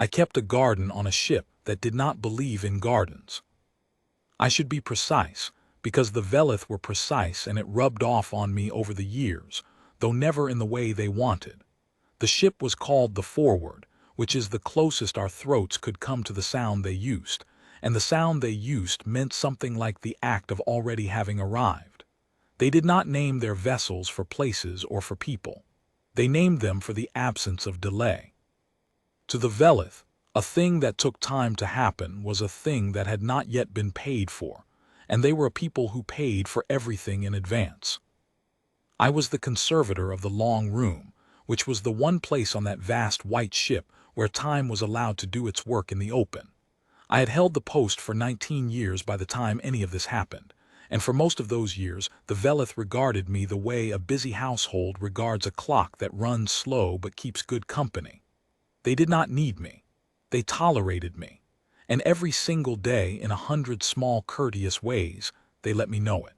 I kept a garden on a ship that did not believe in gardens. I should be precise, because the Velith were precise and it rubbed off on me over the years, though never in the way they wanted. The ship was called the Forward, which is the closest our throats could come to the sound they used, and the sound they used meant something like the act of already having arrived. They did not name their vessels for places or for people. They named them for the absence of delay. To the Velith, a thing that took time to happen was a thing that had not yet been paid for, and they were a people who paid for everything in advance. I was the conservator of the long room, which was the one place on that vast white ship where time was allowed to do its work in the open. I had held the post for 19 years by the time any of this happened, and for most of those years the Velith regarded me the way a busy household regards a clock that runs slow but keeps good company. They did not need me. They tolerated me, and every single day in 100 small courteous ways they let me know it.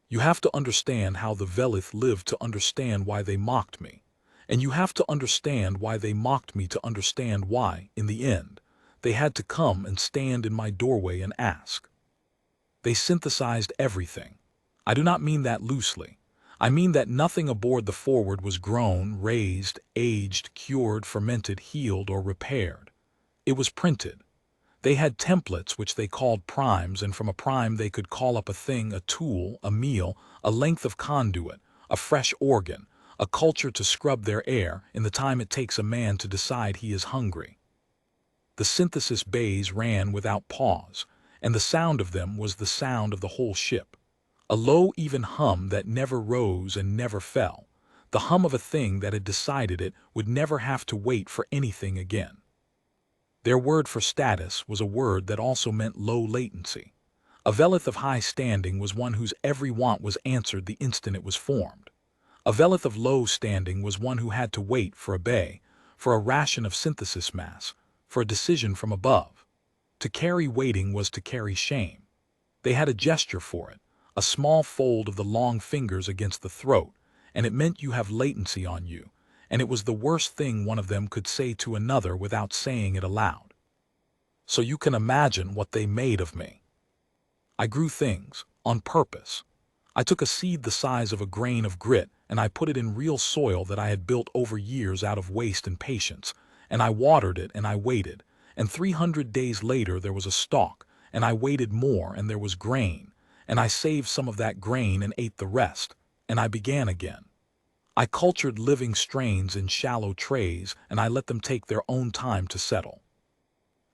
You have to understand how the Velith lived to understand why they mocked me, and you have to understand why they mocked me to understand why, in the end, they had to come and stand in my doorway and ask. They synthesized everything. I do not mean that loosely. I mean that nothing aboard the Forward was grown, raised, aged, cured, fermented, healed, or repaired. It was printed. They had templates which they called primes, and from a prime they could call up a thing, a tool, a meal, a length of conduit, a fresh organ, a culture to scrub their air in the time it takes a man to decide he is hungry. The synthesis bays ran without pause, and the sound of them was the sound of the whole ship. A low, even hum that never rose and never fell, the hum of a thing that had decided it would never have to wait for anything again. Their word for status was a word that also meant low latency. A Velith of high standing was one whose every want was answered the instant it was formed. A Velith of low standing was one who had to wait for a bay, for a ration of synthesis mass, for a decision from above. To carry waiting was to carry shame. They had a gesture for it, a small fold of the long fingers against the throat, and it meant you have latency on you, and it was the worst thing one of them could say to another without saying it aloud. So you can imagine what they made of me. I grew things, on purpose. I took a seed the size of a grain of grit and I put it in real soil that I had built over years out of waste and patience, and I watered it and I waited, and 300 days later there was a stalk, and I waited more and there was grain, and I saved some of that grain and ate the rest, and I began again. I cultured living strains in shallow trays and I let them take their own time to settle.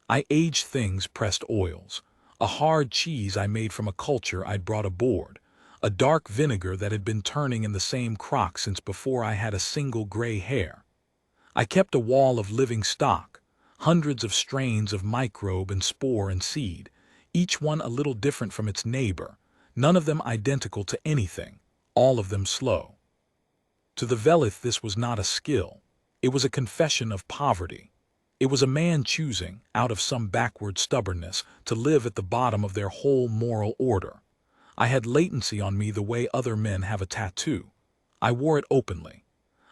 I aged things, pressed oils, a hard cheese I made from a culture I'd brought aboard, a dark vinegar that had been turning in the same crock since before I had a single gray hair. I kept a wall of living stock, hundreds of strains of microbe and spore and seed, each one a little different from its neighbor, none of them identical to anything, all of them slow. To the Velith this was not a skill, it was a confession of poverty. It was a man choosing, out of some backward stubbornness, to live at the bottom of their whole moral order. I had latency on me the way other men have a tattoo. I wore it openly.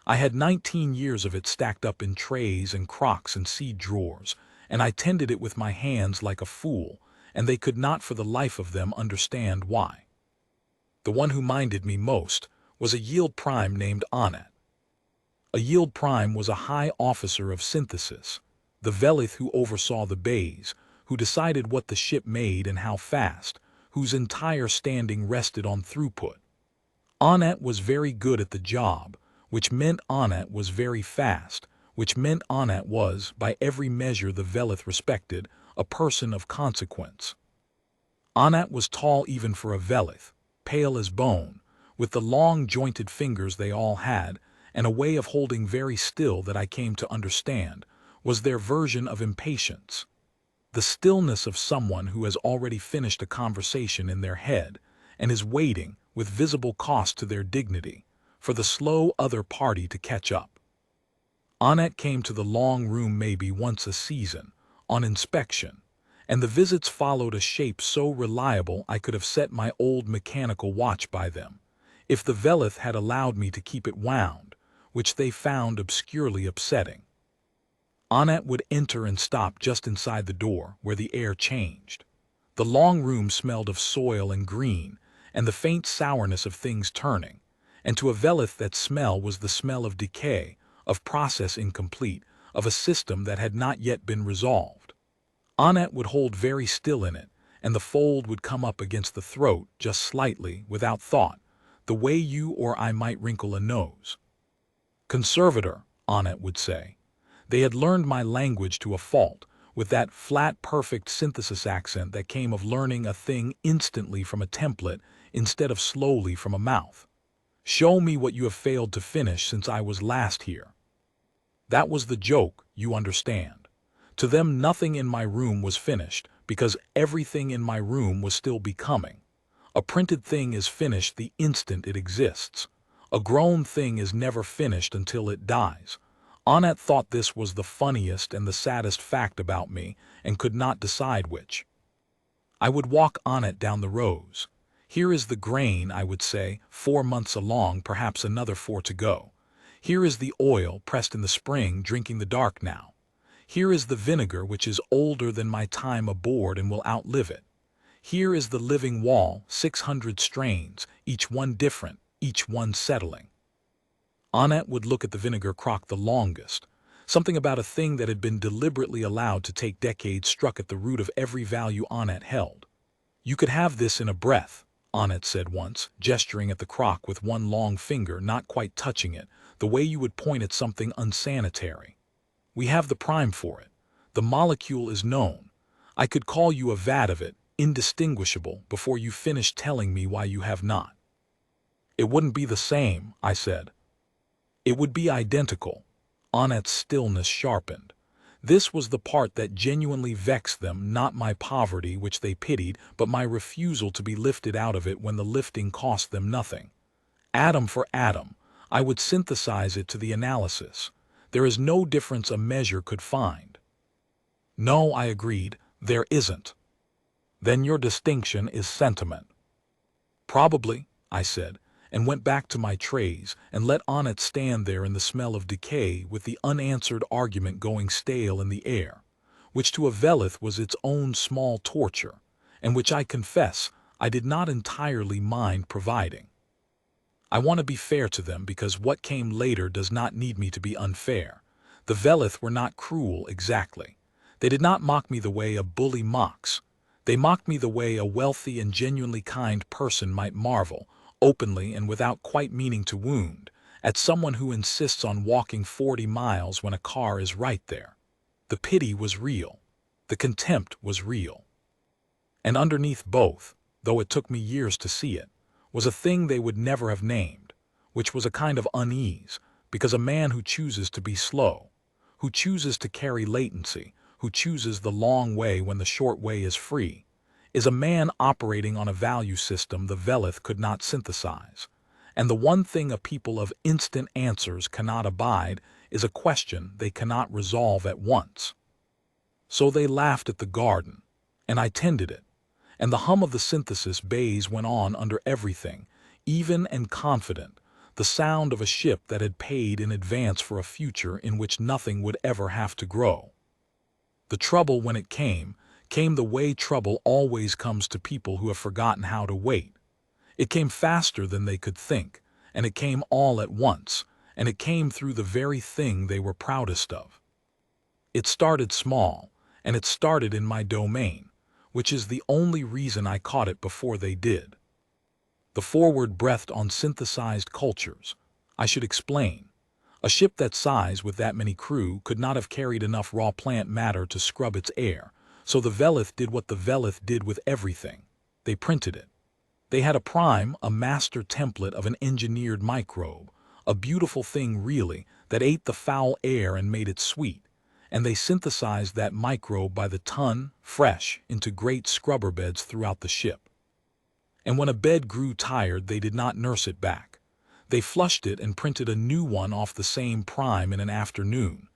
I had 19 years of it stacked up in trays and crocks and seed drawers, and I tended it with my hands like a fool, and they could not for the life of them understand why. The one who minded me most was a yield prime named Anat. A yield prime was a high officer of synthesis, the Velith who oversaw the bays, who decided what the ship made and how fast, whose entire standing rested on throughput. Anat was very good at the job, which meant Anat was very fast, which meant Anat was, by every measure the Velith respected, a person of consequence. Anat was tall even for a Velith, pale as bone, with the long jointed fingers they all had, and a way of holding very still that I came to understand was their version of impatience. The stillness of someone who has already finished a conversation in their head and is waiting, with visible cost to their dignity, for the slow other party to catch up. Anat came to the long room maybe once a season, on inspection, and the visits followed a shape so reliable I could have set my old mechanical watch by them, if the Velith had allowed me to keep it wound, which they found obscurely upsetting. Annette would enter and stop just inside the door, where the air changed. The long room smelled of soil and green, and the faint sourness of things turning, and to a Velith that smell was the smell of decay, of process incomplete, of a system that had not yet been resolved. Annette would hold very still in it, and the fold would come up against the throat just slightly, without thought, the way you or I might wrinkle a nose. "Conservator," Annette would say. They had learned my language to a fault, with that flat, perfect synthesis accent that came of learning a thing instantly from a template instead of slowly from a mouth. "Show me what you have failed to finish since I was last here." That was the joke, you understand. To them, nothing in my room was finished, because everything in my room was still becoming. A printed thing is finished the instant it exists. A grown thing is never finished until it dies. Annette thought this was the funniest and the saddest fact about me, and could not decide which. I would walk Annette down the rows. "Here is the grain," I would say, 4 months along, perhaps another 4 to go. "Here is the oil, pressed in the spring, drinking the dark now. Here is the vinegar, which is older than my time aboard and will outlive it. Here is the living wall, 600 strains, each one different, each one settling." Annette would look at the vinegar crock the longest. Something about a thing that had been deliberately allowed to take decades struck at the root of every value Annette held. "You could have this in a breath," Annette said once, gesturing at the crock with one long finger, not quite touching it, the way you would point at something unsanitary. "We have the prime for it. The molecule is known. I could call you a vat of it, indistinguishable, before you finish telling me why you have not." "It wouldn't be the same," I said. "It would be identical." Annette's stillness sharpened. This was the part that genuinely vexed them, not my poverty, which they pitied, but my refusal to be lifted out of it when the lifting cost them nothing. Atom for atom, I would synthesize it to the analysis. There is no difference a measure could find. "No," I agreed, "there isn't." "Then your distinction is sentiment." "Probably," I said, and went back to my trays and let Annette stand there in the smell of decay, with the unanswered argument going stale in the air, which to a Velith was its own small torture, and which, I confess, I did not entirely mind providing. I want to be fair to them, because what came later does not need me to be unfair. The Velith were not cruel exactly. They did not mock me the way a bully mocks. They mocked me the way a wealthy and genuinely kind person might marvel, openly and without quite meaning to wound, at someone who insists on walking 40 miles when a car is right there. The pity was real. The contempt was real. And underneath both, though it took me years to see it, was a thing they would never have named, which was a kind of unease, because a man who chooses to be slow, who chooses to carry latency, who chooses the long way when the short way is free, is a man operating on a value system the Velith could not synthesize. And the one thing a people of instant answers cannot abide is a question they cannot resolve at once. So they laughed at the garden, and I tended it, and the hum of the synthesis bays went on under everything, even and confident, the sound of a ship that had paid in advance for a future in which nothing would ever have to grow. The trouble, when it came the way trouble always comes to people who have forgotten how to wait. It came faster than they could think, and it came all at once, and it came through the very thing they were proudest of. It started small, and it started in my domain, which is the only reason I caught it before they did. The forward breathed on synthesized cultures. I should explain. A ship that size, with that many crew, could not have carried enough raw plant matter to scrub its air, so the Velith did what the Velith did with everything. They printed it. They had a prime, a master template of an engineered microbe, a beautiful thing really, that ate the foul air and made it sweet, and they synthesized that microbe by the ton, fresh, into great scrubber beds throughout the ship. And when a bed grew tired, they did not nurse it back. They flushed it and printed a new one off the same prime in an afternoon.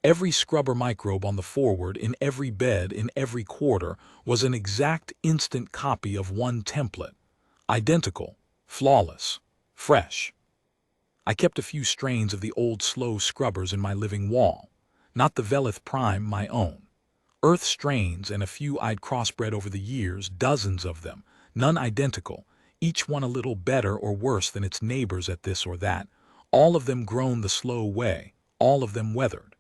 Every scrubber microbe on the forward, in every bed, in every quarter, was an exact instant copy of one template. Identical, flawless, fresh. I kept a few strains of the old slow scrubbers in my living wall. not the Velith Prime, my own. Earth strains and a few I'd crossbred over the years, dozens of them, none identical, each one a little better or worse than its neighbors at this or that, all of them grown the slow way, all of them weathered.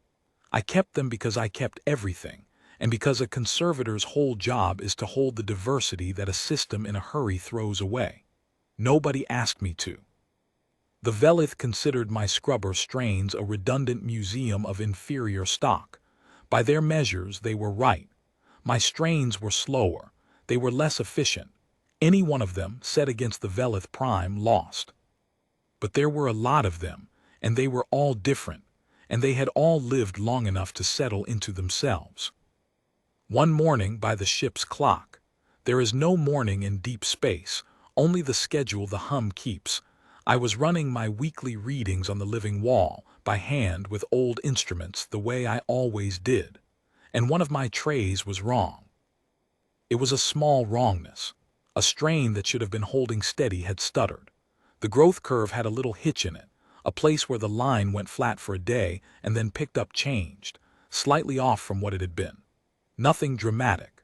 I kept them because I kept everything, and because a conservator's whole job is to hold the diversity that a system in a hurry throws away. Nobody asked me to. The Velith considered my scrubber strains a redundant museum of inferior stock. By their measures, they were right. My strains were slower. They were less efficient. Any one of them, set against the Velith Prime, lost. But there were a lot of them, and they were all different, and they had all lived long enough to settle into themselves. One morning by the ship's clock. There is no morning in deep space, only the schedule the hum keeps. I was running my weekly readings on the living wall, by hand with old instruments, the way I always did. And one of my trays was wrong. It was a small wrongness. A strain that should have been holding steady had stuttered. The growth curve had a little hitch in it, a place where the line went flat for a day and then picked up, changed, slightly off from what it had been. Nothing dramatic.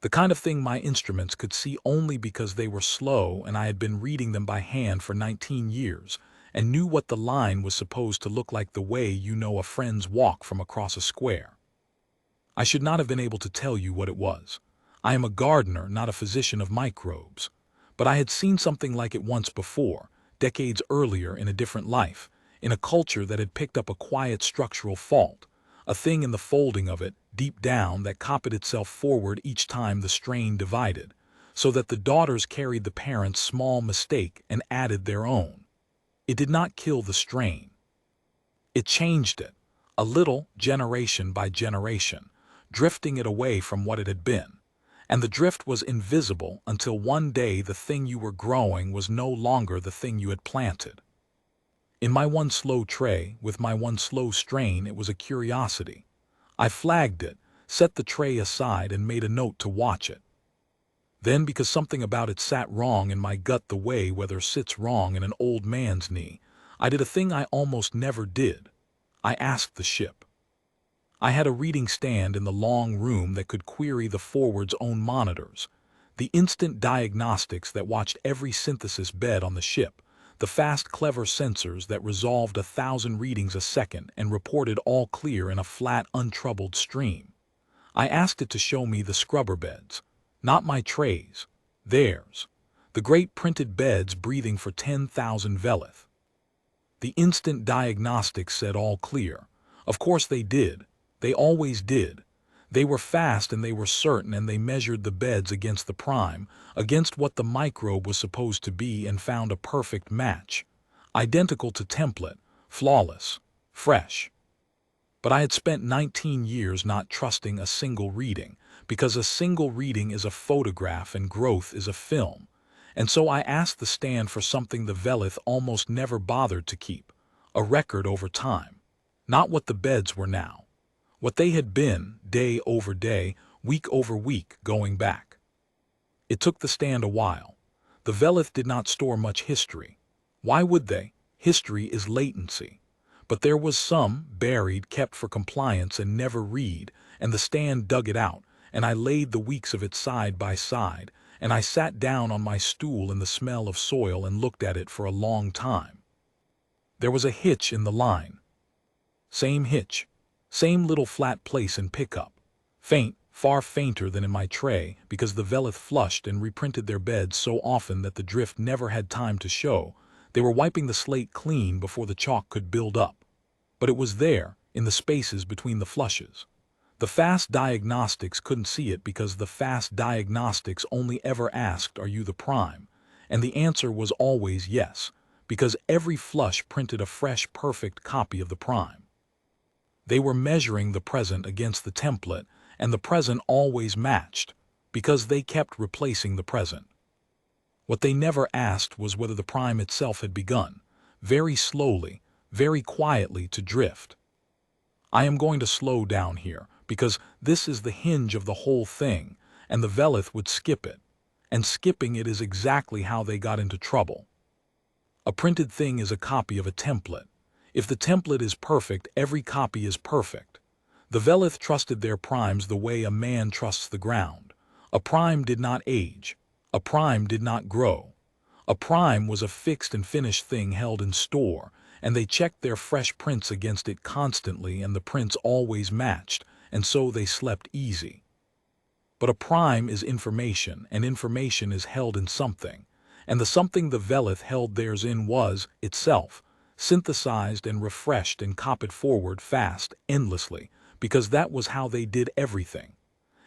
The kind of thing my instruments could see only because they were slow and I had been reading them by hand for 19 years and knew what the line was supposed to look like, the way you know a friend's walk from across a square. I should not have been able to tell you what it was. I am a gardener, not a physician of microbes. But I had seen something like it once before, decades earlier in a different life, in a culture that had picked up a quiet structural fault, a thing in the folding of it, deep down, that copied itself forward each time the strain divided, so that the daughters carried the parents' small mistake and added their own. It did not kill the strain. It changed it, a little, generation by generation, drifting it away from what it had been. And the drift was invisible until one day the thing you were growing was no longer the thing you had planted. In my one slow tray, with my one slow strain, it was a curiosity. I flagged it, set the tray aside, and made a note to watch it. Then, because something about it sat wrong in my gut, the way weather sits wrong in an old man's knee, I did a thing I almost never did. I asked the ship. I had a reading stand in the long room that could query the forward's own monitors, the instant diagnostics that watched every synthesis bed on the ship, the fast, clever sensors that resolved 1,000 readings a second and reported all clear in a flat, untroubled stream. I asked it to show me the scrubber beds, not my trays, theirs, the great printed beds breathing for 10,000 Velith. The instant diagnostics said all clear. Of course they did. They always did. They were fast and they were certain, and they measured the beds against the prime, against what the microbe was supposed to be, and found a perfect match. Identical to template, flawless, fresh. But I had spent 19 years not trusting a single reading, because a single reading is a photograph and growth is a film. And so I asked the stand for something the Velith almost never bothered to keep, a record over time. Not what the beds were now. What they had been, day over day, week over week, going back. It took the stand a while. The Velith did not store much history. Why would they? History is latency. But there was some, buried, kept for compliance and never read, and the stand dug it out, and I laid the weeks of it side by side, and I sat down on my stool in the smell of soil and looked at it for a long time. There was a hitch in the line. Same hitch. Same little flat place and pickup. Faint, far fainter than in my tray, because the Velith flushed and reprinted their beds so often that the drift never had time to show. They were wiping the slate clean before the chalk could build up. But it was there, in the spaces between the flushes. The fast diagnostics couldn't see it because the fast diagnostics only ever asked, "Are you the prime?" And the answer was always yes, because every flush printed a fresh, perfect copy of the prime. They were measuring the present against the template, and the present always matched, because they kept replacing the present. What they never asked was whether the prime itself had begun, very slowly, very quietly, to drift. I am going to slow down here, because this is the hinge of the whole thing, and the Velith would skip it, and skipping it is exactly how they got into trouble. A printed thing is a copy of a template. If the template is perfect, every copy is perfect. The Velith trusted their primes the way a man trusts the ground. A prime did not age. A prime did not grow. A prime was a fixed and finished thing held in store, and they checked their fresh prints against it constantly, and the prints always matched, and so they slept easy. But a prime is information, and information is held in something, and the something the Velith held theirs in was, itself, synthesized and refreshed and copied forward fast, endlessly, because that was how they did everything.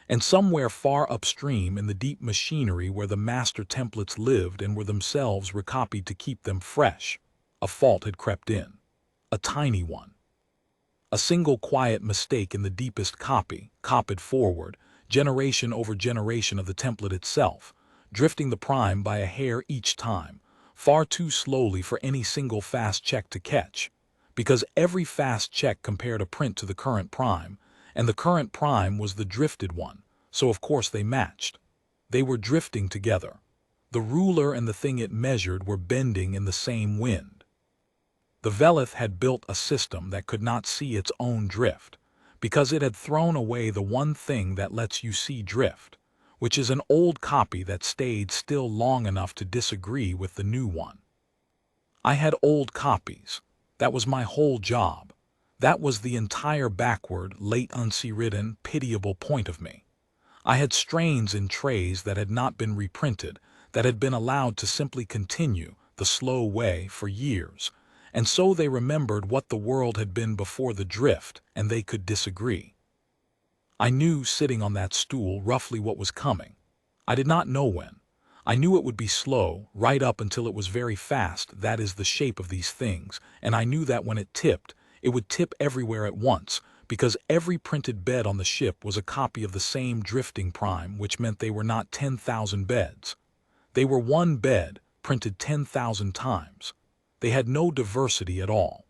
And somewhere far upstream in the deep machinery where the master templates lived and were themselves recopied to keep them fresh, a fault had crept in. A tiny one. A single quiet mistake in the deepest copy, copied forward, generation over generation of the template itself, drifting the prime by a hair each time, far too slowly for any single fast check to catch, because every fast check compared a print to the current prime, and the current prime was the drifted one, so of course they matched. They were drifting together. The ruler and the thing it measured were bending in the same wind. The Velith had built a system that could not see its own drift, because it had thrown away the one thing that lets you see drift, which is an old copy that stayed still long enough to disagree with the new one. I had old copies. That was my whole job. That was the entire backward, late unridden, pitiable point of me. I had strains in trays that had not been reprinted, that had been allowed to simply continue, the slow way, for years, and so they remembered what the world had been before the drift, and they could disagree. I knew, sitting on that stool, roughly what was coming. I did not know when. I knew it would be slow, right up until it was very fast. That is the shape of these things, and I knew that when it tipped, it would tip everywhere at once, because every printed bed on the ship was a copy of the same drifting prime, which meant they were not 10,000 beds. They were one bed, printed 10,000 times. They had no diversity at all.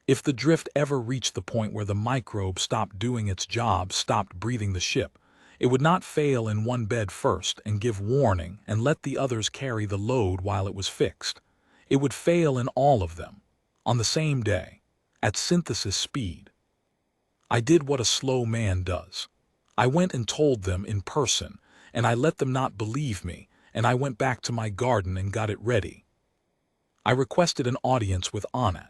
If the drift ever reached the point where the microbe stopped doing its job, stopped breathing the ship, it would not fail in one bed first and give warning and let the others carry the load while it was fixed. It would fail in all of them, on the same day, at synthesis speed. I did what a slow man does. I went and told them in person, and I let them not believe me, and I went back to my garden and got it ready. I requested an audience with Anat.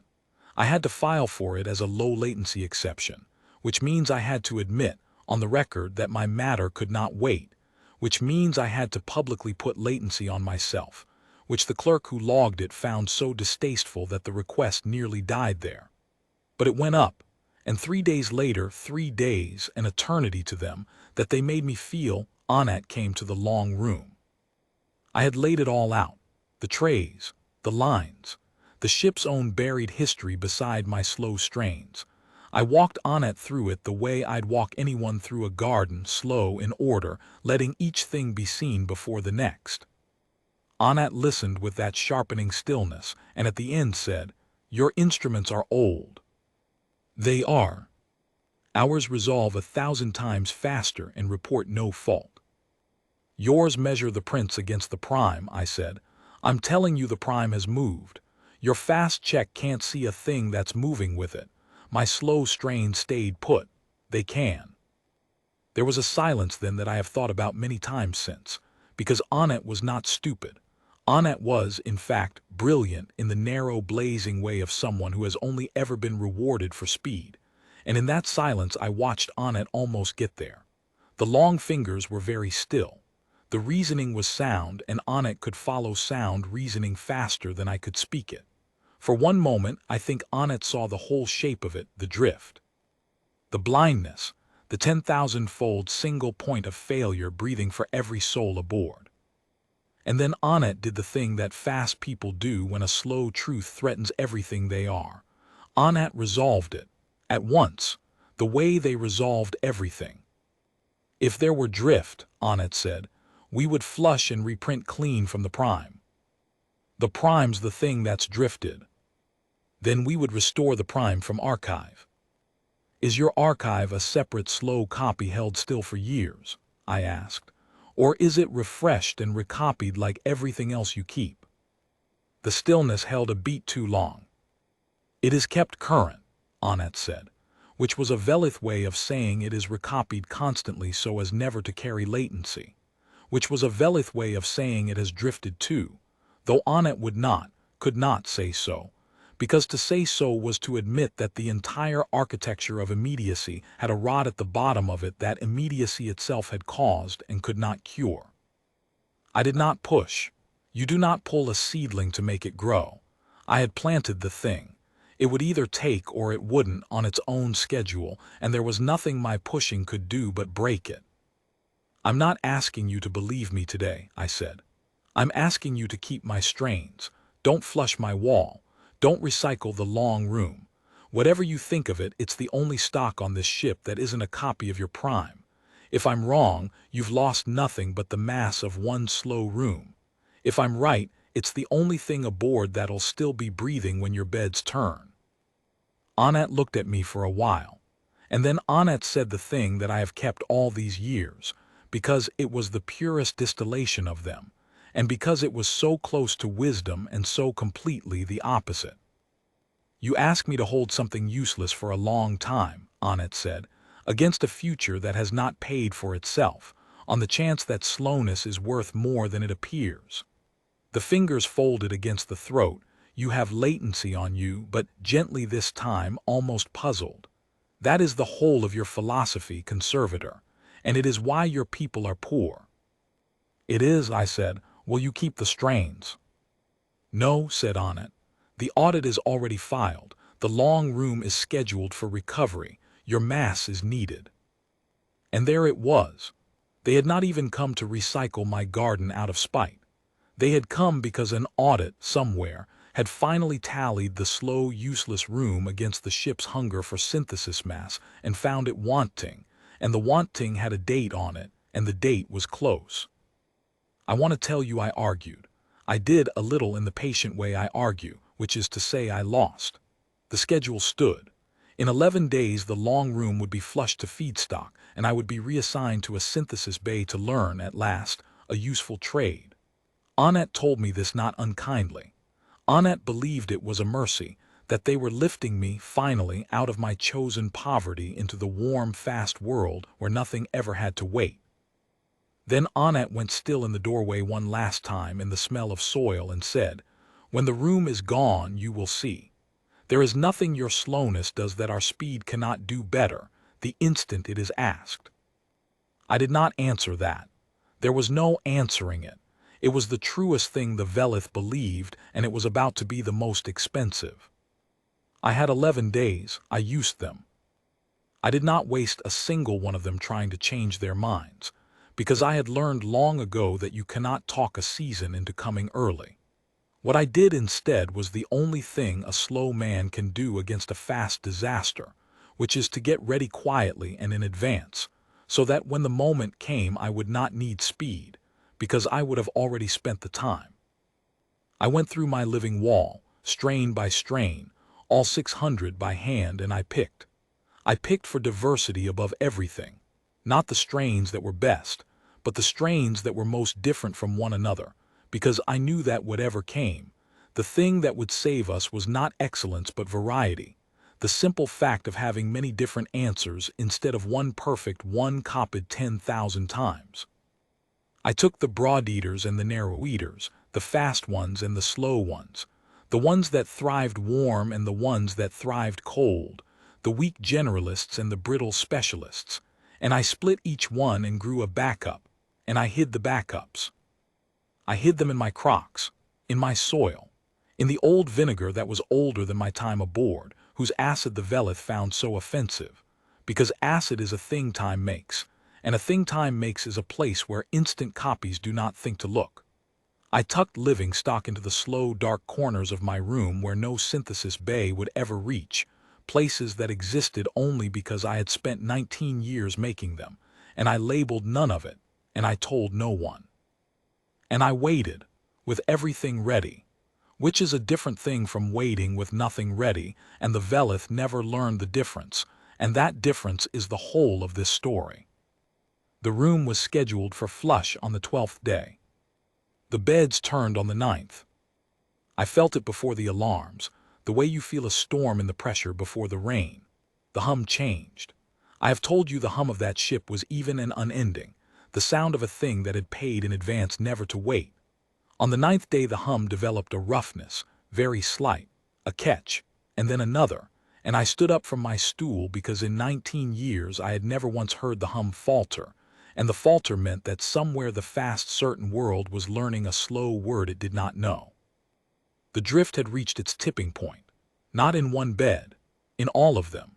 I had to file for it as a low-latency exception, which means I had to admit, on the record, that my matter could not wait, which means I had to publicly put latency on myself, which the clerk who logged it found so distasteful that the request nearly died there. But it went up, and 3 days later, 3 days, an eternity to them, that they made me feel, Anat came to the long room. I had laid it all out, the trays, the lines, the ship's own buried history beside my slow strains. I walked Anat through it the way I'd walk anyone through a garden, slow, in order, letting each thing be seen before the next. Anat listened with that sharpening stillness, and at the end said, "Your instruments are old." They are. Ours resolve 1,000 times faster and report no fault. Yours measure the prints against the prime, I said. I'm telling you the prime has moved. Your fast check can't see a thing that's moving with it. My slow strain stayed put. They can. There was a silence then that I have thought about many times since, because Anat was not stupid. Anat was, in fact, brilliant in the narrow, blazing way of someone who has only ever been rewarded for speed. And in that silence I watched Anat almost get there. The long fingers were very still. The reasoning was sound, and Anat could follow sound reasoning faster than I could speak it. For one moment, I think Anat saw the whole shape of it, the drift. The blindness, the 10,000-fold single point of failure breathing for every soul aboard. And then Anat did the thing that fast people do when a slow truth threatens everything they are. Anat resolved it, at once, the way they resolved everything. If there were drift, Anat said, we would flush and reprint clean from the prime. The prime's the thing that's drifted. Then we would restore the prime from archive. Is your archive a separate slow copy held still for years? I asked. Or is it refreshed and recopied like everything else you keep? The stillness held a beat too long. It is kept current, Anat said. which was a Velith way of saying it is recopied constantly so as never to carry latency, which was a Velith way of saying it has drifted too, though Onnet could not say so, because to say so was to admit that the entire architecture of immediacy had a rot at the bottom of it that immediacy itself had caused and could not cure. I did not push. You do not pull a seedling to make it grow. I had planted the thing. It would either take or it wouldn't on its own schedule, and there was nothing my pushing could do but break it. I'm not asking you to believe me today, I said. I'm asking you to keep my strains. Don't flush my wall. Don't recycle the long room. Whatever you think of it, it's the only stock on this ship that isn't a copy of your prime. If I'm wrong, you've lost nothing but the mass of one slow room. If I'm right, it's the only thing aboard that'll still be breathing when your beds turn. Onnet looked at me for a while, and then Onnet said the thing that I have kept all these years, because it was the purest distillation of them, and because it was so close to wisdom and so completely the opposite. You ask me to hold something useless for a long time, Onnet said, against a future that has not paid for itself, on the chance that slowness is worth more than it appears. The fingers folded against the throat, you have latency on you, but gently this time, almost puzzled. That is the whole of your philosophy, conservator, and it is why your people are poor. It is, I said. Will you keep the strains? No, said Onnet. The audit is already filed. The long room is scheduled for recovery. Your mass is needed. And there it was. They had not even come to recycle my garden out of spite. They had come because an audit, somewhere, had finally tallied the slow, useless room against the ship's hunger for synthesis mass and found it wanting, and the wanting had a date on it, and the date was close. I want to tell you I argued. I did a little in the patient way I argue, which is to say I lost. The schedule stood. In 11 days the long room would be flushed to feedstock, and I would be reassigned to a synthesis bay to learn, at last, a useful trade. Onnet told me this not unkindly. Onnet believed it was a mercy, that they were lifting me, finally, out of my chosen poverty into the warm, fast world where nothing ever had to wait. Then Onnet went still in the doorway one last time in the smell of soil and said, "When the room is gone, you will see. There is nothing your slowness does that our speed cannot do better, the instant it is asked." I did not answer that. There was no answering it. It was the truest thing the Velith believed, and it was about to be the most expensive. I had 11 days. I used them. I did not waste a single one of them trying to change their minds, because I had learned long ago that you cannot talk a season into coming early. What I did instead was the only thing a slow man can do against a fast disaster, which is to get ready quietly and in advance, so that when the moment came I would not need speed, because I would have already spent the time. I went through my living wall, strain by strain, all 600 by hand, and I picked. I picked for diversity above everything, not the strains that were best, but the strains that were most different from one another, because I knew that whatever came, the thing that would save us was not excellence but variety, the simple fact of having many different answers instead of one perfect one copied 10,000 times. I took the broad eaters and the narrow eaters, the fast ones and the slow ones, the ones that thrived warm and the ones that thrived cold, the weak generalists and the brittle specialists, and I split each one and grew a backup, and I hid the backups. I hid them in my crocks, in my soil, in the old vinegar that was older than my time aboard, whose acid the Velith found so offensive, because acid is a thing time makes, and a thing time makes is a place where instant copies do not think to look. I tucked living stock into the slow, dark corners of my room where no synthesis bay would ever reach, places that existed only because I had spent 19 years making them, and I labeled none of it, and I told no one. And I waited, with everything ready, which is a different thing from waiting with nothing ready, and the Velith never learned the difference, and that difference is the whole of this story. The room was scheduled for flush on the 12th day. The beds turned on the 9th. I felt it before the alarms, the way you feel a storm in the pressure before the rain. the hum changed. I have told you the hum of that ship was even and unending, the sound of a thing that had paid in advance never to wait. On the ninth day the hum developed a roughness, very slight, a catch, and then another, and I stood up from my stool because in 19 years I had never once heard the hum falter, and the falter meant that somewhere the fast certain world was learning a slow word it did not know. The drift had reached its tipping point, not in one bed, in all of them.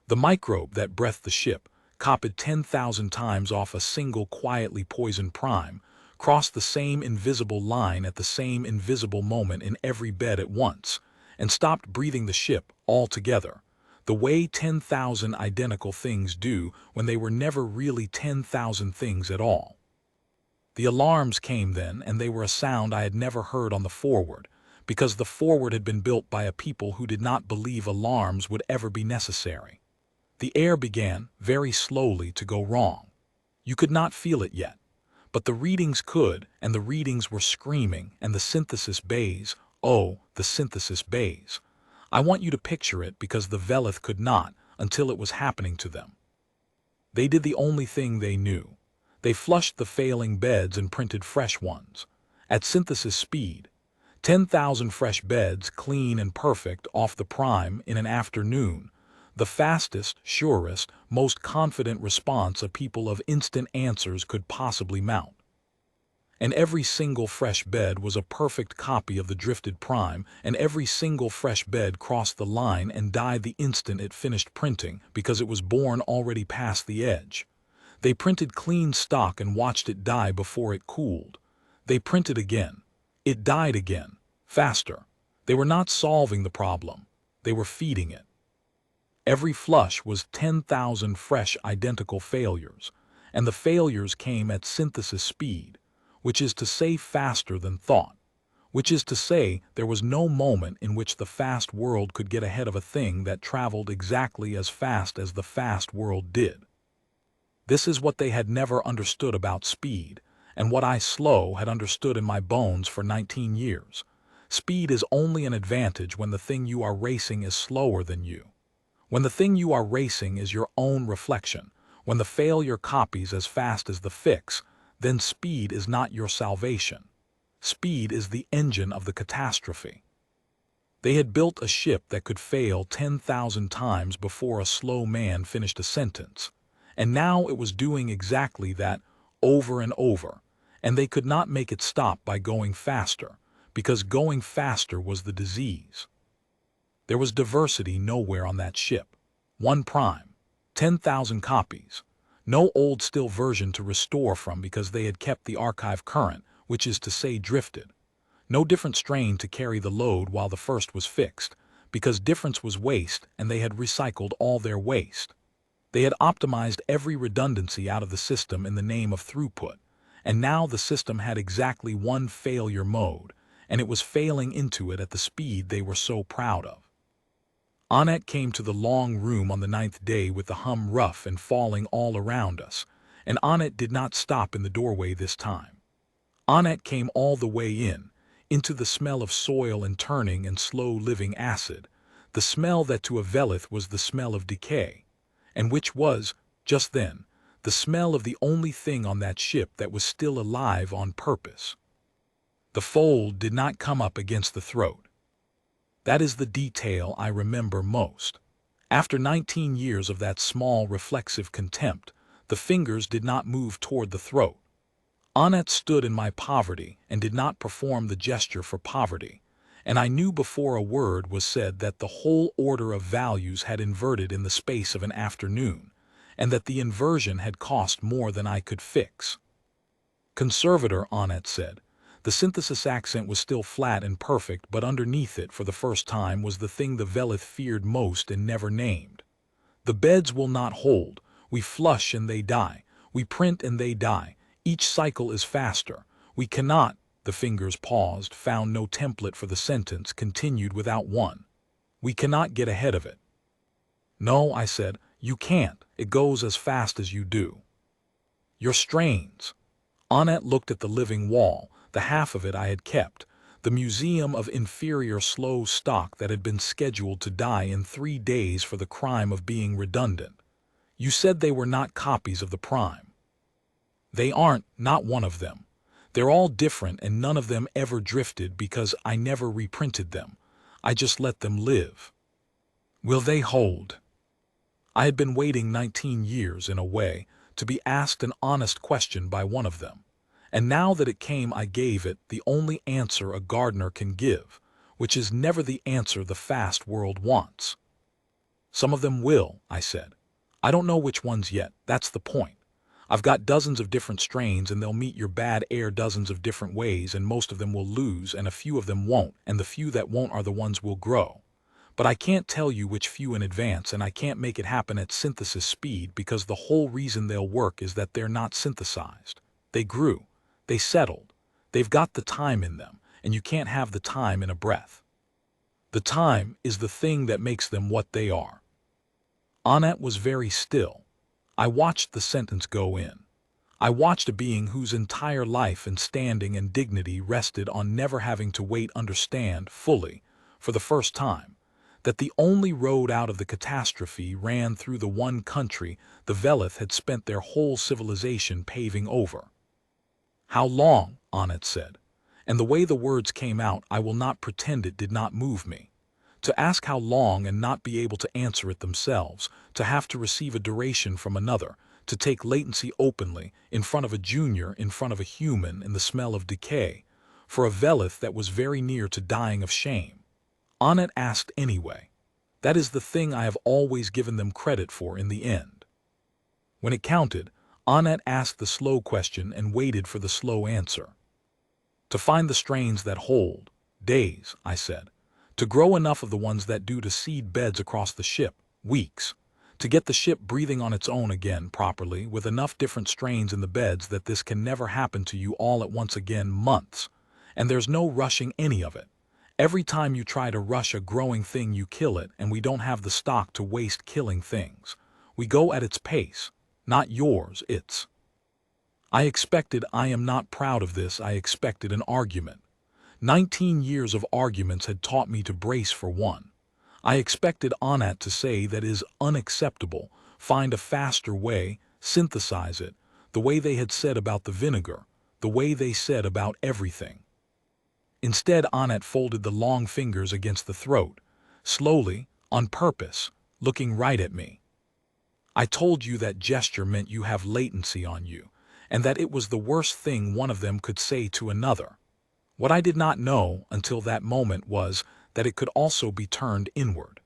The microbe that breathed the ship, copied 10,000 times off a single quietly poisoned prime, crossed the same invisible line at the same invisible moment in every bed at once, and stopped breathing the ship altogether, the way 10,000 identical things do when they were never really 10,000 things at all. The alarms came then, and they were a sound I had never heard on the forward, because the forward had been built by a people who did not believe alarms would ever be necessary. The air began, very slowly, to go wrong. You could not feel it yet, but the readings could, and the readings were screaming, and the synthesis bays, oh, the synthesis bays. I want you to picture it because the Velith could not, until it was happening to them. They did the only thing they knew. They flushed the failing beds and printed fresh ones. At synthesis speed, 10,000 fresh beds, clean and perfect, off the prime in an afternoon, the fastest, surest, most confident response a people of instant answers could possibly mount. And every single fresh bed was a perfect copy of the drifted prime, and every single fresh bed crossed the line and died the instant it finished printing because it was born already past the edge. They printed clean stock and watched it die before it cooled. They printed again. It died again, faster. They were not solving the problem. They were feeding it. Every flush was 10,000 fresh identical failures, and the failures came at synthesis speed, which is to say faster than thought, which is to say there was no moment in which the fast world could get ahead of a thing that traveled exactly as fast as the fast world did. This is what they had never understood about speed, and what I slow had understood in my bones for 19 years. Speed is only an advantage when the thing you are racing is slower than you. When the thing you are racing is your own reflection, when the failure copies as fast as the fix, then speed is not your salvation. Speed is the engine of the catastrophe. They had built a ship that could fail 10,000 times before a slow man finished a sentence, and now it was doing exactly that over and over, and they could not make it stop by going faster, because going faster was the disease. There was diversity nowhere on that ship. One prime, 10,000 copies. No old still version to restore from because they had kept the archive current, which is to say drifted. No different strain to carry the load while the first was fixed, because difference was waste and they had recycled all their waste. They had optimized every redundancy out of the system in the name of throughput, and now the system had exactly one failure mode, and it was failing into it at the speed they were so proud of. Annette came to the long room on the 9th day with the hum rough and falling all around us, and Annette did not stop in the doorway this time. Annette came all the way in, into the smell of soil and turning and slow-living acid, the smell that to a Velith was the smell of decay, and which was, just then, the smell of the only thing on that ship that was still alive on purpose. The fold did not come up against the throat. That is the detail I remember most. After 19 years of that small reflexive contempt, the fingers did not move toward the throat. Annette stood in my poverty and did not perform the gesture for poverty, and I knew before a word was said that the whole order of values had inverted in the space of an afternoon, and that the inversion had cost more than I could fix. Conservator, Annette said. The synthesis accent was still flat and perfect, but underneath it, for the first time, was the thing the Velith feared most and never named. The beds will not hold. We flush and they die. We print and they die. Each cycle is faster. We cannot, the fingers paused, found no template for the sentence, continued without one. We cannot get ahead of it. No, I said, you can't. It goes as fast as you do. Your strains. Annette looked at the living wall, the half of it I had kept, the museum of inferior slow stock that had been scheduled to die in 3 days for the crime of being redundant. You said they were not copies of the prime. They aren't, not one of them. They're all different and none of them ever drifted because I never reprinted them. I just let them live. Will they hold? I had been waiting 19 years, in a way, to be asked an honest question by one of them. And now that it came, I gave it the only answer a gardener can give, which is never the answer the fast world wants. Some of them will, I said. I don't know which ones yet, that's the point. I've got dozens of different strains and they'll meet your bad air dozens of different ways and most of them will lose and a few of them won't, and the few that won't are the ones will grow. But I can't tell you which few in advance and I can't make it happen at synthesis speed because the whole reason they'll work is that they're not synthesized. They grew. They settled. They've got the time in them, and you can't have the time in a breath. The time is the thing that makes them what they are. Annette was very still. I watched the sentence go in. I watched a being whose entire life and standing and dignity rested on never having to wait understand fully, for the first time, that the only road out of the catastrophe ran through the one country the Velith had spent their whole civilization paving over. How long, Annette said, and the way the words came out I will not pretend it did not move me. To ask how long and not be able to answer it themselves, to have to receive a duration from another, to take latency openly, in front of a junior, in front of a human, in the smell of decay, for a Velith that was very near to dying of shame. Annette asked anyway. That is the thing I have always given them credit for in the end. When it counted, Annette asked the slow question and waited for the slow answer. To find the strains that hold, days, I said. To grow enough of the ones that do to seed beds across the ship, weeks. To get the ship breathing on its own again properly with enough different strains in the beds that this can never happen to you all at once again, months. And there's no rushing any of it. Every time you try to rush a growing thing you kill it, and we don't have the stock to waste killing things. We go at its pace. Not yours, its. I am not proud of this, I expected an argument. 19 years of arguments had taught me to brace for one. I expected Annette to say that is unacceptable, find a faster way, synthesize it, the way they had said about the vinegar, the way they said about everything. Instead, Annette folded the long fingers against the throat, slowly, on purpose, looking right at me. I told you that gesture meant you have latency on you, and that it was the worst thing one of them could say to another. What I did not know until that moment was that it could also be turned inward.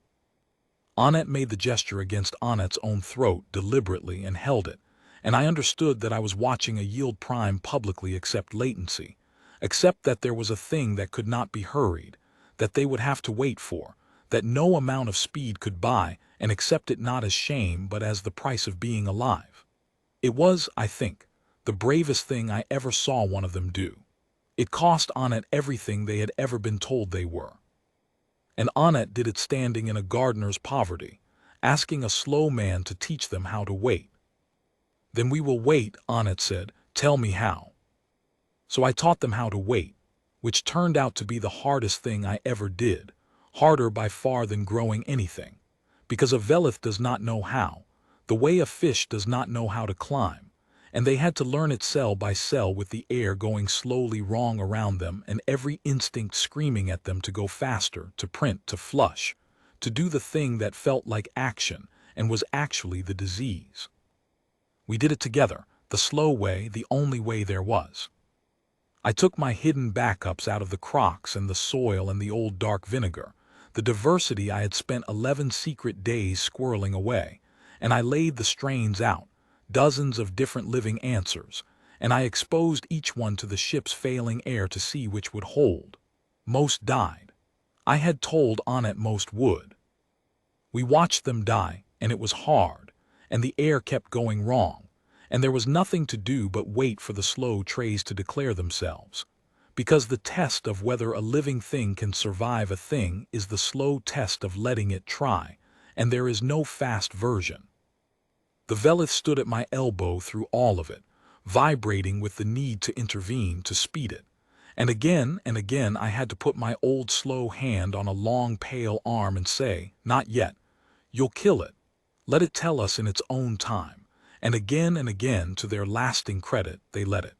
Annette made the gesture against Annette's own throat deliberately and held it, and I understood that I was watching a yield prime publicly accept latency, accept that there was a thing that could not be hurried, that they would have to wait for, that no amount of speed could buy, and accept it not as shame but as the price of being alive. It was, I think, the bravest thing I ever saw one of them do. It cost Annette everything they had ever been told they were. And Annette did it standing in a gardener's poverty, asking a slow man to teach them how to wait. Then we will wait, Annette said, tell me how. So I taught them how to wait, which turned out to be the hardest thing I ever did, harder by far than growing anything, because a Velith does not know how, the way a fish does not know how to climb, and they had to learn it cell by cell with the air going slowly wrong around them and every instinct screaming at them to go faster, to print, to flush, to do the thing that felt like action and was actually the disease. We did it together, the slow way, the only way there was. I took my hidden backups out of the crocks and the soil and the old dark vinegar, the diversity I had spent 11 secret days squirreling away, and I laid the strains out, dozens of different living answers, and I exposed each one to the ship's failing air to see which would hold. Most died. I had told Annette most would. We watched them die, and it was hard, and the air kept going wrong, and there was nothing to do but wait for the slow trays to declare themselves. Because the test of whether a living thing can survive a thing is the slow test of letting it try, and there is no fast version. The Velith stood at my elbow through all of it, vibrating with the need to intervene to speed it, and again I had to put my old slow hand on a long pale arm and say, "Not yet. You'll kill it. Let it tell us in its own time." And again, to their lasting credit, they let it.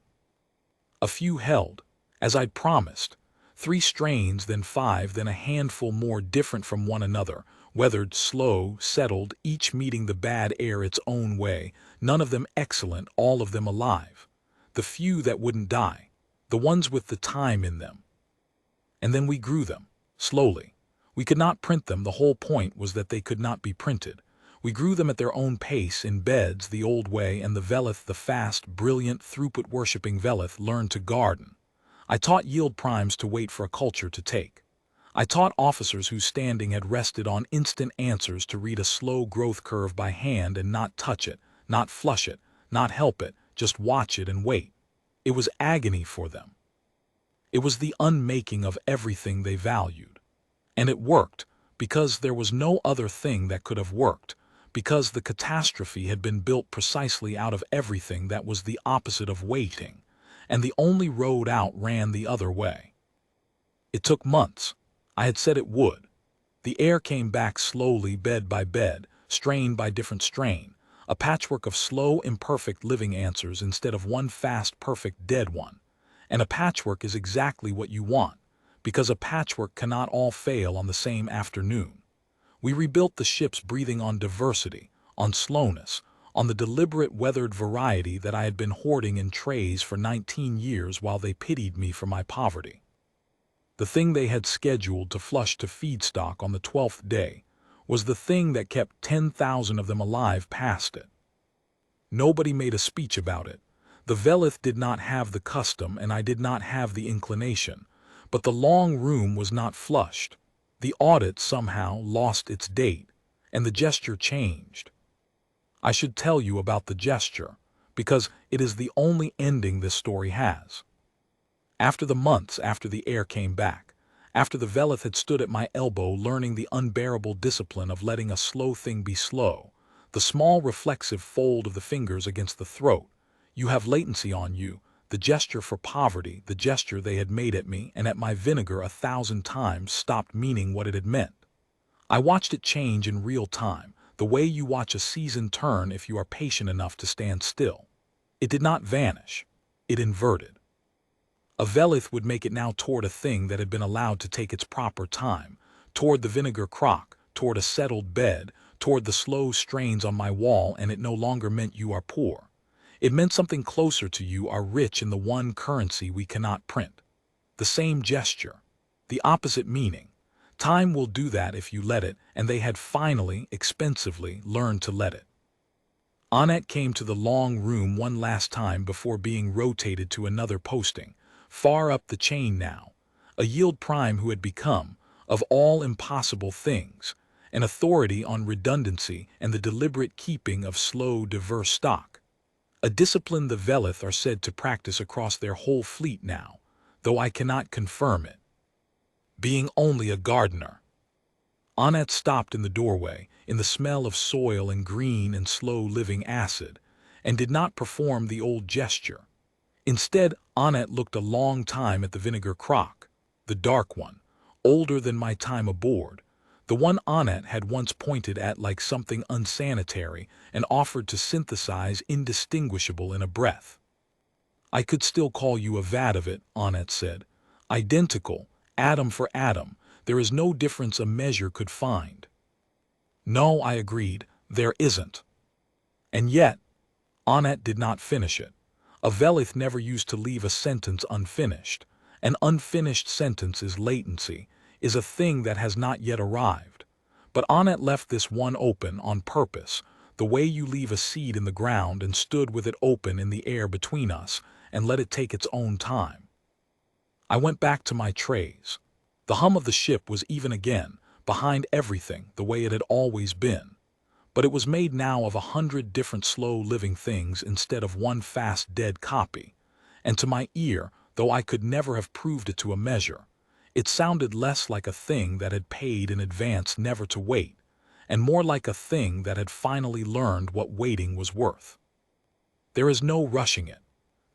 A few held, as I'd promised. 3 strains, then 5, then a handful more different from one another, weathered, slow, settled, each meeting the bad air its own way, none of them excellent, all of them alive. The few that wouldn't die, the ones with the time in them. And then we grew them, slowly. We could not print them, the whole point was that they could not be printed. We grew them at their own pace, in beds, the old way, and the Velith, the fast, brilliant, throughput-worshipping Velith, learned to garden. I taught yield primes to wait for a culture to take. I taught officers whose standing had rested on instant answers to read a slow growth curve by hand and not touch it, not flush it, not help it, just watch it and wait. It was agony for them. It was the unmaking of everything they valued. And it worked, because there was no other thing that could have worked, because the catastrophe had been built precisely out of everything that was the opposite of waiting, and the only road out ran the other way. It took months. I had said it would. The air came back slowly, bed by bed, strain by different strain, a patchwork of slow, imperfect living answers instead of one fast, perfect, dead one. And a patchwork is exactly what you want, because a patchwork cannot all fail on the same afternoon. We rebuilt the ships breathing on diversity, on slowness, on the deliberate weathered variety that I had been hoarding in trays for 19 years while they pitied me for my poverty. The thing they had scheduled to flush to feedstock on the 12th day was the thing that kept 10,000 of them alive past it. Nobody made a speech about it. The Velith did not have the custom and I did not have the inclination, but the long room was not flushed. The audit somehow lost its date, and the gesture changed. I should tell you about the gesture, because it is the only ending this story has. After the months after the air came back, after the Velith had stood at my elbow learning the unbearable discipline of letting a slow thing be slow, the small reflexive fold of the fingers against the throat, you have latency on you, the gesture for poverty, the gesture they had made at me and at my vinegar 1,000 times stopped meaning what it had meant. I watched it change in real time, the way you watch a season turn if you are patient enough to stand still. It did not vanish. It inverted. A Velith would make it now toward a thing that had been allowed to take its proper time, toward the vinegar crock, toward a settled bed, toward the slow strains on my wall, and it no longer meant you are poor. It meant something closer to you are rich in the one currency we cannot print. The same gesture, the opposite meaning. Time will do that if you let it, and they had finally, expensively, learned to let it. Annette came to the long room one last time before being rotated to another posting, far up the chain now, a yield prime who had become, of all impossible things, an authority on redundancy and the deliberate keeping of slow, diverse stock. A discipline the Velith are said to practice across their whole fleet now, though I cannot confirm it. Being only a gardener. Annette stopped in the doorway, in the smell of soil and green and slow-living acid, and did not perform the old gesture. Instead, Annette looked a long time at the vinegar crock, the dark one, older than my time aboard, the one Annette had once pointed at like something unsanitary and offered to synthesize indistinguishable in a breath. "I could still call you a vat of it," Annette said. "Identical, atom for atom, there is no difference a measure could find." "No," I agreed, "there isn't." And yet, Annette did not finish it. A Velith never used to leave a sentence unfinished. An unfinished sentence is latency, is a thing that has not yet arrived. But Annette left this one open on purpose, the way you leave a seed in the ground, and stood with it open in the air between us and let it take its own time. I went back to my trays. The hum of the ship was even again, behind everything, the way it had always been. But it was made now of 100 different slow-living things instead of one fast, dead copy. And to my ear, though I could never have proved it to a measure, it sounded less like a thing that had paid in advance never to wait, and more like a thing that had finally learned what waiting was worth. There is no rushing it.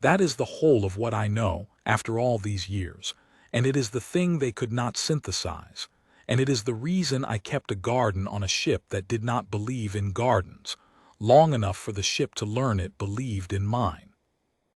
That is the whole of what I know, after all these years, and it is the thing they could not synthesize, and it is the reason I kept a garden on a ship that did not believe in gardens, long enough for the ship to learn it believed in mine.